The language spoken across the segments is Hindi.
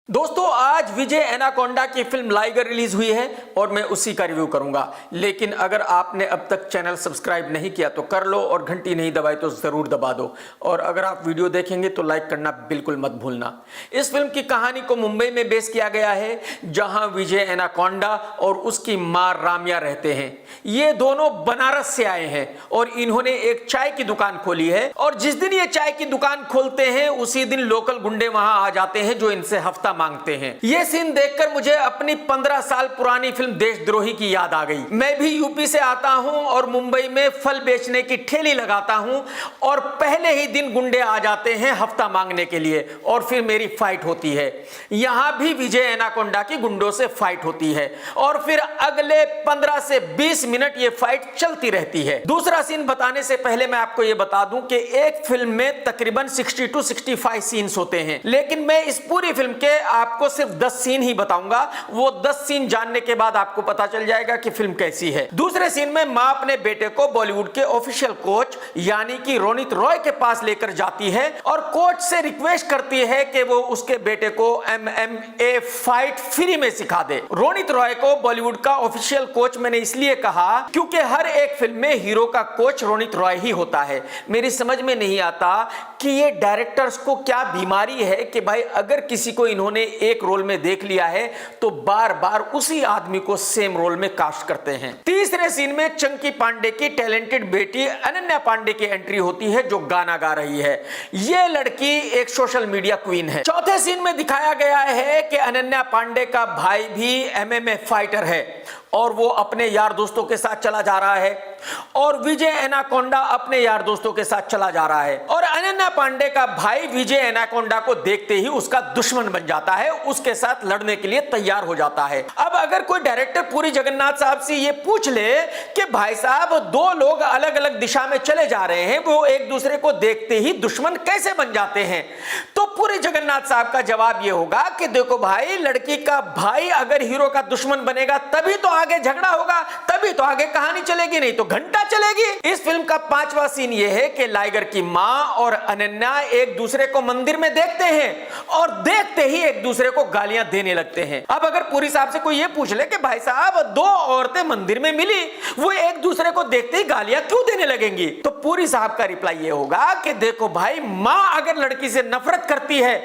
दोस्तों आज विजय एनाकोंडा की फिल्म लाइगर रिलीज हुई है और मैं उसी का रिव्यू करूंगा। लेकिन अगर आपने अब तक चैनल सब्सक्राइब नहीं किया तो कर लो और घंटी नहीं दबाई तो जरूर दबा दो। और अगर आप वीडियो देखेंगे तो लाइक करना बिल्कुल मत भूलना। इस फिल्म की कहानी को मुंबई में बेस किया गया है, जहां विजय एनाकोंडा और उसकी मां राम्या रहते हैं। ये दोनों बनारस से आए हैं और इन्होंने एक चाय की दुकान खोली है। और जिस दिन ये चाय की दुकान खोलते हैं उसी दिन लोकल गुंडे वहां आ जाते हैं जो इनसे हफ्ता मांगते हैं। ये सीन देखकर मुझे अपनी 15 साल पुरानी फिल्म देशद्रोही की याद आ गई। मैं भी यूपी से आता हूं और मुंबई में फल बेचने की ठेली लगाता हूं और पहले ही दिन गुंडे आ जाते हैं हफ्ता मांगने के लिए और फिर मेरी फाइट होती है। यहां भी विजय एनाकोंडा की गुंडों से फाइट होती है और फिर अगले 15 से 20 मिनट ये फाइट चलती रहती है। दूसरा सीन बताने से पहले मैं आपको ये बता दूं कि एक फिल्म में तकरीबन 60 to 65 सीन्स होते हैं, लेकिन मैं इस पूरी फिल्म के आपको सिर्फ 10 सीन ही बताऊंगा। वो 10 सीन जानने के बाद आपको पता चल जाएगा कि फिल्म कैसी है। दूसरे सीन में मां अपने बेटे को बॉलीवुड के ऑफिशियल कोच यानी कि रोनित रॉय के पास लेकर जाती है और कोच से रिक्वेस्ट करती है कि वो उसके बेटे को MMA फाइट फ्री में सिखा दे। रोनित रॉय को बॉलीवुड का ऑफिशियल कोच मैंने इसलिए कहा क्योंकि हर एक फिल्म में हीरो का कोच रोनित रॉय ही होता है। मेरी समझ में नहीं आता कि ये डायरेक्टर्स को क्या बीमारी है कि भाई अगर किसी को इन्होंने एक रोल में देख लिया है तो बार बार उसी आदमी को सेम रोल में कास्ट करते हैं। तीसरे सीन में चंकी पांडे की टैलेंटेड बेटी अनन्या पांडे की एंट्री होती है जो गाना गा रही है। ये लड़की एक सोशल मीडिया क्वीन है। चौथे सीन में दिखाया गया है कि अनन्या पांडे का भाई भी MMA फाइटर है और वो अपने यार दोस्तों के साथ चला जा रहा है और विजय एनाकोंडा अपने यार दोस्तों के साथ चला जा रहा है और अनन्या पांडे का भाई विजय एनाकोंडा को देखते ही उसका दुश्मन बन जाता है, उसके साथ लड़ने के लिए तैयार हो जाता है। अब अगर कोई डायरेक्टर पुरी जगन्नाथ साहब से ये पूछ ले कि भाई साहब दो लोग अलग अलग दिशा में चले जा रहे हैं, वो एक दूसरे को देखते ही दुश्मन कैसे बन जाते हैं, तो पुरी जगन्नाथ साहब का जवाब ये होगा कि देखो भाई, लड़की का भाई अगर हीरो का दुश्मन बनेगा तभी तो आगे झगड़ा होगा, तभी तो आगे कहानी चलेगी, नहीं तो घंटा चलेगी। इस फिल्म का 5वां सीन यह है कि लाइगर की मां और अनन्या एक दूसरे को मंदिर में देखते हैं और देखते ही एक दूसरे को गालियां देने लगते हैं। अब अगर पुरी साहब से कोई यह पूछ ले कि भाई साहब दो औरतें मंदिर में मिली, वो एक दूसरे को देखते ही गालियां क्यों देने लगेंगी, तो पुरी साहब का रिप्लाई यह होगा कि देखो भाई, मां अगर लड़की से नफरत करती है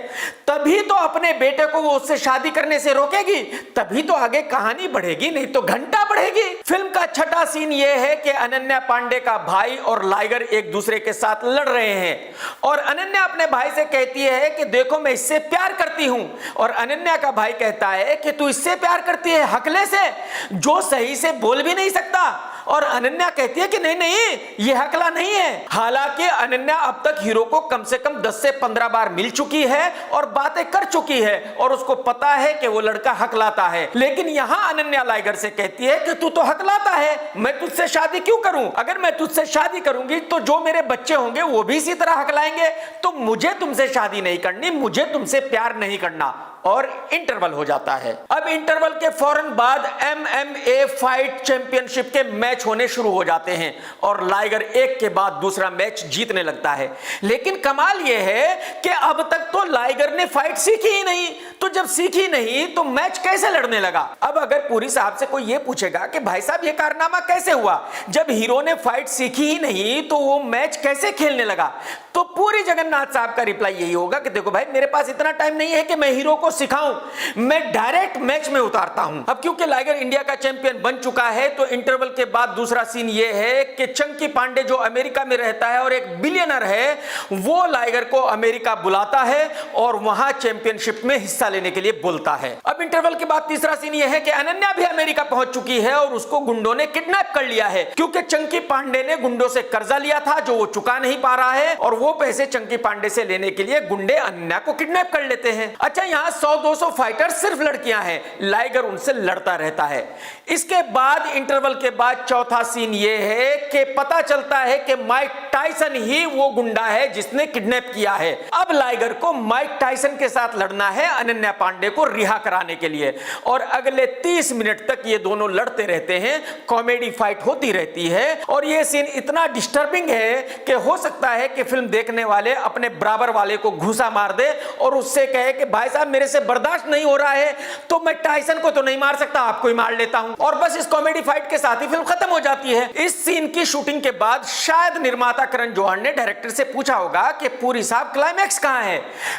तभी तो अपने बेटे को वो उससे शादी करने से रोकेगी, तभी तो आगे कहानी बढ़ेगी, नहीं तो घंटा बढ़ेगी। फिल्म का 6वां सीन यह है कि अनन्या पांडे का भाई और लाइगर एक दूसरे के साथ लड़ रहे हैं और अनन्या अपने भाई से कहती है कि देखो मैं इससे प्यार करती हूं और अनन्या का भाई कहता है कि तू इससे प्यार करती है, हकले से, जो सही से बोल भी नहीं सकता। और अनन्या कहती है कि नहीं नहीं, ये हकला नहीं है। हालांकि अनन्या अब तक हीरो को कम से कम 10 से 15 बार मिल चुकी है और बातें कर चुकी है और उसको पता है कि वो लड़का हकलाता है, लेकिन यहां अनन्या लाइगर से कहती है कि तू तो हकलाता है, मैं तुझसे शादी क्यों करूं? अगर मैं तुझसे शादी करूंगी तो जो मेरे बच्चे होंगे वो भी इसी तरह हकलाएंगे, तो मुझे तुमसे शादी नहीं करनी, मुझे तुमसे प्यार नहीं करना। और इंटरवल हो जाता है। अब इंटरवल के फौरन बाद MMA फाइट चैंपियनशिप के मैच होने शुरू हो जाते हैं और लाइगर एक के बाद दूसरा मैच जीतने लगता है। लेकिन कमाल यह है कि अब तक तो लाइगर ने फाइट सीखी ही नहीं, तो जब सीखी नहीं तो मैच कैसे लड़ने लगा? अब अगर पुरी साहब से कोई यह पूछेगा कि भाई साहब ये कारनामा कैसे हुआ, जब हीरो ने फाइट सीखी ही नहीं तो वो मैच कैसे खेलने लगा, तो पुरी जगन्नाथ साहब का रिप्लाई यही होगा कि देखो भाई, मेरे पास इतना टाइम नहीं है कि मैं हीरो को सिखाऊं, मैं डायरेक्ट मैच में उतारता हूं। अब क्योंकि लाइगर इंडिया का चैंपियन बन चुका है तो इंटरवल के बाद दूसरा सीन यह है कि चंकी पांडे जो अमेरिका में रहता है और एक बिलियनर है, वो लाइगर को अमेरिका बुलाता है और वहां चैंपियनशिप में हिस्सा लेने के लिए बोलता है। अब इंटरवल के बाद तीसरा सीन यह है कि अनन्या भी अमेरिका पहुंच चुकी है और उसको गुंडों ने किडनैप कर लिया है, क्योंकि चंकी पांडे ने गुंडों से कर्जा लिया था जो वो चुका नहीं पा रहा है और वो पैसे चंकी पांडे से लेने के लिए गुंडे अनन्या को किडनैप कर लेते हैं। अच्छा, यहां 100-200 फाइटर सिर्फ लड़कियां हैं, लाइगर उनसे लड़ता रहता है। इसके बाद इंटरवल के बाद चौथा सीन यह है कि पता चलता है कि माइक टाइसन ही वो गुंडा है जिसने किडनैप किया है। अब लाइगर को माइक टाइसन के साथ लड़ना है अनन्या पांडे को रिहा कराने के लिए और अगले 30 मिनट तक ये दोनों लड़ते रहते हैं, कॉमेडी फाइट होती रहती है और ये सीन इतना डिस्टर्बिंग है कि हो सकता है कि फिल्म देखने वाले अपने बराबर वाले को घूसा मार दे और उससे कहे कि भाई साहब मेरे से बर्दाश्त नहीं हो रहा है, तो मैं टाइसन को तो नहीं मार सकता, आपको ही मार लेता हूं। और बस इस कॉमेडी फाइट के साथ ही फिल्म खत्म हो जाती है। इस सीन की शूटिंग के बाद शायद निर्माता करण जौहर ने डायरेक्टर से पूछा होगा कि पुरी साहब क्लाइमैक्स कहां है।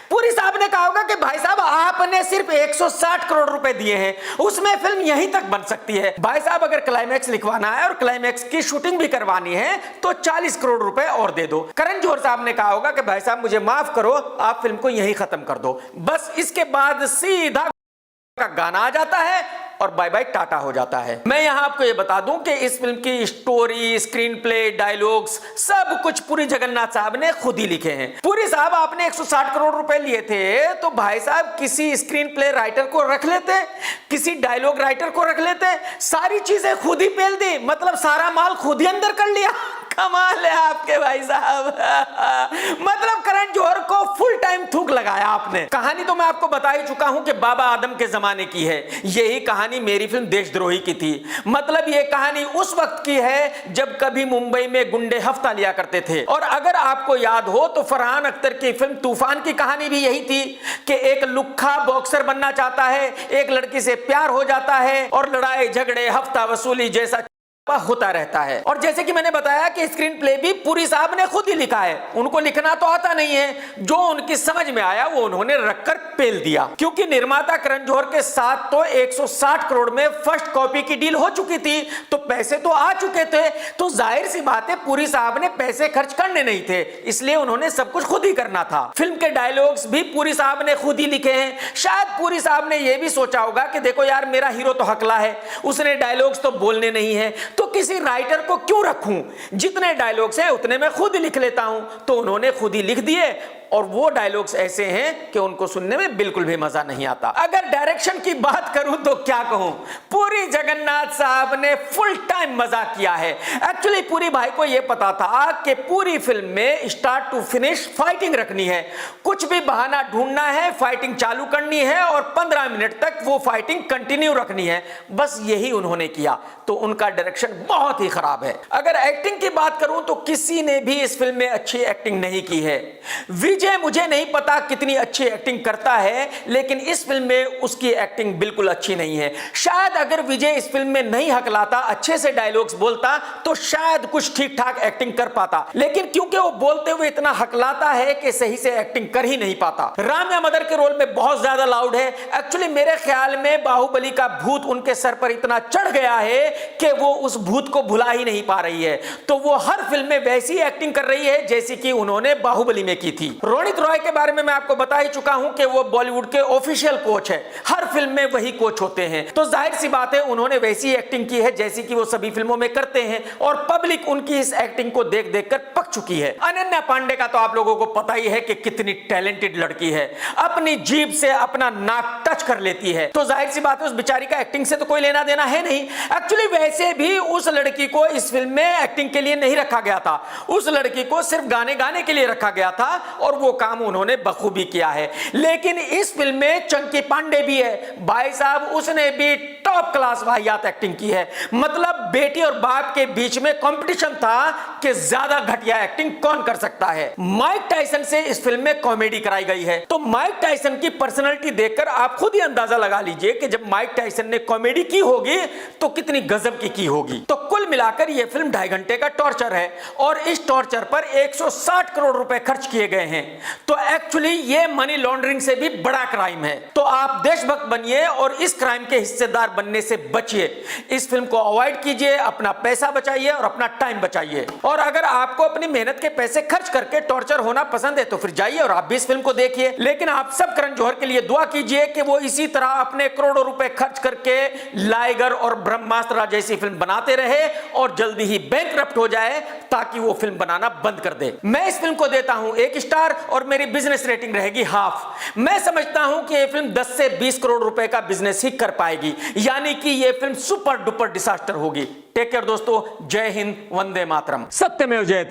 पुरी साहब ने कहा होगा कि भाई साहब आपने सिर्फ 160 करोड़ रुपए दिए हैं, उसमें फिल्म यहीं तक बन सकती है। भाई साहब अगर क्लाइमैक्स लिखवाना है और क्लाइमैक्स की शूटिंग भी करवानी है तो 40 करोड़ रुपए और दे दो। करण जौहर साहब ने कहा होगा कि भाई साहब मुझे माफ करो, आप फिल्म को यहीं खत्म कर दो। बस इसके बाद सीधा का गाना आ जाता है और बाय बाय टाटा हो जाता है। मैं यहां आपको यह बता दूं कि इस फिल्म की स्टोरी, स्क्रीन प्ले, डायलॉग्स सब कुछ पुरी जगन्नाथ साहब ने खुद ही लिखे हैं। पुरी साहब आपने 160 करोड़ रुपए लिए थे तो भाई साहब किसी स्क्रीन प्ले राइटर को रख लेते, किसी डायलॉग राइटर को रख लेते, सारी चीजें खुद ही पेल दी, मतलब सारा माल खुद ही अंदर कर लिया। कमाल है आपके भाई साहब। मतलब करण जौहर को फुल टाइम थूक लगाया आपने। कहानी तो मैं आपको बता ही चुका हूं कि बाबा आदम के जमाने की है। यही कहानी मेरी फिल्म देशद्रोही की थी। मतलब ये कहानी उस वक्त की है जब कभी मुंबई में गुंडे हफ्ता लिया करते थे। और अगर आपको याद हो तो फरहान अख्तर की फिल्म तूफान की कहानी भी यही थी कि एक लुक्खा बॉक्सर बनना चाहता है, एक लड़की से प्यार हो जाता है और लड़ाई झगड़े, हफ्ता वसूली जैसा होता रहता है। और जैसे कि मैंने बताया कि स्क्रीन प्ले भी पुरी साहब ने खुद ही लिखा है। उनको लिखना तो आता नहीं है, जो उनकी समझ में आया वो उन्होंने रखकर पेल दिया। क्योंकि निर्माता करण जौहर के साथ तो 160 करोड़ में फर्स्ट कॉपी की डील हो चुकी थी, तो पैसे तो आ चुके थे, तो जाहिर सी बात है पुरी साहब ने पैसे खर्च करने नहीं थे, इसलिए उन्होंने सब कुछ खुद ही करना था। फिल्म के डायलॉग्स भी पुरी साहब ने खुद ही लिखे हैं। शायद पुरी साहब ने यह भी सोचा होगा कि देखो यार मेरा हीरो तो हकला है, उसने डायलॉग्स तो बोलने नहीं है, तो किसी राइटर को क्यों रखूं, जितने डायलॉग्स हैं उतने मैं खुद ही लिख लेता हूं। तो उन्होंने खुद ही लिख दिए और वो डायलॉग्स ऐसे हैं कि उनको सुनने में बिल्कुल भी मजा नहीं आता। अगर डायरेक्शन की बात करूं तो क्या कहूं, पुरी जगन्नाथ साहब ने फुल टाइम मजा किया है। एक्चुअली पुरी भाई को यह पता था कि पूरी फिल्म में स्टार्ट टू फिनिश फाइटिंग रखनी है, कुछ भी बहाना ढूंढना है, फाइटिंग चालू करनी है और 15 मिनट तक वो फाइटिंग कंटिन्यू रखनी है। बस यही उन्होंने किया, तो उनका डायरेक्शन बहुत ही खराब है। अगर एक्टिंग की बात करूं तो किसी ने भी इस फिल्म में अच्छी एक्टिंग नहीं की है। विजय मुझे नहीं पता कितनी अच्छी एक्टिंग करता है, लेकिन इस फिल्म में उसकी एक्टिंग बिल्कुल अच्छी नहीं है। शायद अगर विजय इस फिल्म में नहीं हकलाता, अच्छे से डायलॉग्स बोलता, तो शायद कुछ ठीक ठाक एक्टिंग कर पाता, लेकिन क्योंकि वो बोलते हुए इतना हकलाता है कि सही से एक्टिंग कर ही नहीं पाता। राम्या मदर के रोल में बहुत ज्यादा लाउड है। एक्चुअली मेरे ख्याल में बाहुबली का भूत उनके सर पर इतना चढ़ गया है कि वो उस भूत को भुला ही नहीं पा रही है, तो वो हर फिल्म में वैसी एक्टिंग कर रही है जैसी कि उन्होंने बाहुबली में की थी। रोनित रॉय के बारे में मैं आपको बता ही चुका हूं कि वो बॉलीवुड के ऑफिशियल कोच है, हर फिल्म में वही कोच होते हैं, तो जाहिर सी बात है उन्होंने वैसी एक्टिंग की है जैसी कि वो सभी फिल्मों में करते हैं और पब्लिक उनकी इस एक्टिंग को देख देख कर पक चुकी है। अनन्या पांडे का तो आप लोगों को पता ही है कि कितनी टैलेंटेड लड़की है, अपनी जीभ से अपना नाक टच कर लेती है, तो जाहिर सी बात है उस बेचारी का एक्टिंग से तो कोई लेना देना है नहीं। एक्चुअली वैसे भी उस लड़की को इस फिल्म में एक्टिंग के लिए नहीं रखा गया था, उस लड़की को सिर्फ गाने गाने के लिए रखा गया था और वो काम उन्होंने बखूबी किया है। लेकिन इस फिल्म में चंकी पांडे भी है, भाई साहब उसने भी टॉप क्लास वाहियात एक्टिंग की है। मतलब बेटी और बाप के बीच में कंपटीशन था कि ज्यादा घटिया एक्टिंग कौन कर सकता है। माइक टाइसन से इस फिल्म में कॉमेडी कराई गई है, तो माइक टाइसन की पर्सनालिटी देखकर आप खुद ही अंदाजा लगा लीजिए कि जब माइक टाइसन ने कॉमेडी की होगी तो कितनी गजब की होगी। तो कुल मिलाकर यह फिल्म 2.5 घंटे का टॉर्चर है और इस टॉर्चर पर 160 करोड़ रुपए खर्च किए गए हैं, तो एक्चुअली ये मनी लॉन्ड्रिंग से भी बड़ा क्राइम है। तो आप देशभक्त बनिए और इस क्राइम के हिस्सेदार बनने से बचिए। इस फिल्म को अवॉइड कीजिए, अपना पैसा बचाइए और अपना टाइम बचाइए। और अगर आपको अपनी मेहनत के पैसे खर्च करके टॉर्चर होना पसंद है तो फिर जाइए और आप भी इस फिल्म को देखिए। लेकिन आप सब करण जौहर के लिए दुआ कीजिए कि वो इसी तरह अपने करोड़ों रुपए खर्च करके लाइगर और ब्रह्मास्त्र जैसी फिल्म बनाते रहे और जल्दी ही बैंकरप्ट हो जाए ताकि वो फिल्म बनाना बंद कर दे। मैं इस फिल्म को देता हूं 1 स्टार और मेरी बिजनेस रेटिंग रहेगी हाफ। मैं समझता हूं कि ये फिल्म 10 से 20 करोड़ रुपए का बिजनेस ही कर पाएगी, यानी कि ये फिल्म सुपर डुपर डिजास्टर होगी। टेक केयर दोस्तों, जय हिंद, वंदे मातरम, सत्यमेव जयते।